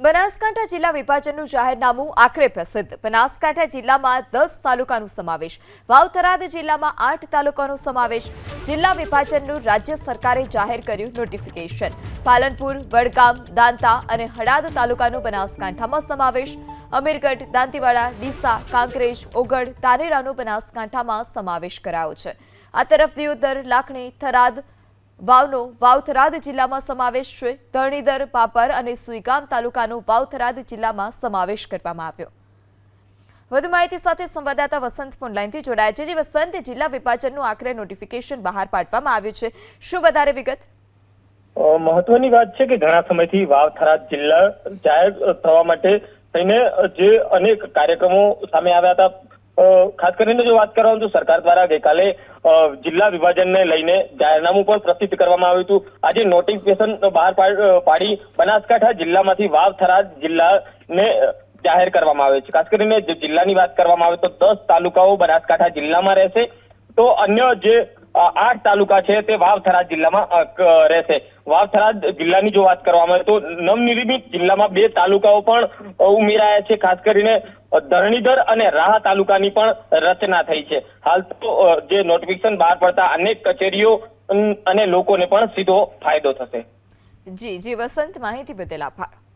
બનાસકાંઠા જિલ્લા વિભાજનનું જાહેરનામું આખરે પ્રસિદ્ધ। બનાસકાંઠા જિલ્લામાં 10 તાલુકાનો સમાવેશ, વાવ-થરાદ જિલ્લામાં 8 તાલુકાનો સમાવેશ। જિલ્લા વિભાજનનું રાજ્ય સરકારે જાહેર કર્યું નોટિફિકેશન। પાલનપુર, વડગામ, દાંતા અને હળાદ તાલુકાનો બનાસકાંઠામાં સમાવેશ। અમીરગઢ, દાંતીવાડા, ડીસા, કાંકરેજ, ઓગળ, તાનેરાનો બનાસકાંઠામાં સમાવેશ કરાયો છે। આ તરફ દિયોદર, લાખણી, થરાદ, વાવનો વાવ-થરાદ જિલ્લામાં સમાવેશ છે। ધરણીધર, પાપર અને સુઈગામ તાલુકાનો વાવ-થરાદ જિલ્લામાં સમાવેશ કરવામાં આવ્યો। વધુ માહિતી સાથે સંવાદદાતા વસંત ફોન લાઈનથી જોડાયા છે। જે વસંત, જિલ્લા વિભાજનનું આખરે નોટિફિકેશન બહાર પાડવામાં આવ્યું છે, શું વધારે વિગત? મહત્વની વાત છે કે ઘણા સમયથી વાવ-થરાદ જિલ્લા જાહેર થવા માટે થઈને જે અનેક કાર્યક્રમો સામે આવ્યા હતા। ખાસ કરીને જો વાત કરવામાં તો સરકાર દ્વારા ગઈકાલે જિલ્લા વિભાજનને લઈને જાહેરનામું પણ પ્રસિદ્ધ કરવામાં આવ્યું હતું। આજે નોટિફિકેશન બહાર પાડી બનાસકાંઠા જિલ્લામાંથી વાવ-થરાદ જિલ્લાને જાહેર કરવામાં આવે છે। ખાસ કરીને જે જિલ્લાની વાત કરવામાં આવે તો 10 તાલુકાઓ બનાસકાંઠા જિલ્લામાં રહેશે, તો અન્ય જે 8 તાલુકા છે તે વાવ-થરાદ જિલ્લામાં રહેશે। વાવ-થરાદ જિલ્લાની જો વાત કરવામાં આવે તો નવનિર્મિત જિલ્લામાં 2 તાલુકાઓ પણ ઉમેરાયા છે। ખાસ કરીને ધરણીધર અને રાહ તાલુકાની પણ રચના થઈ છે। હાલ તો જે નોટિફિકેશન બહાર પડતા અનેક કચેરીઓ અને લોકોને પણ સીધો ફાયદો થશે। જી વસંત, માહિતી બદલ આભાર।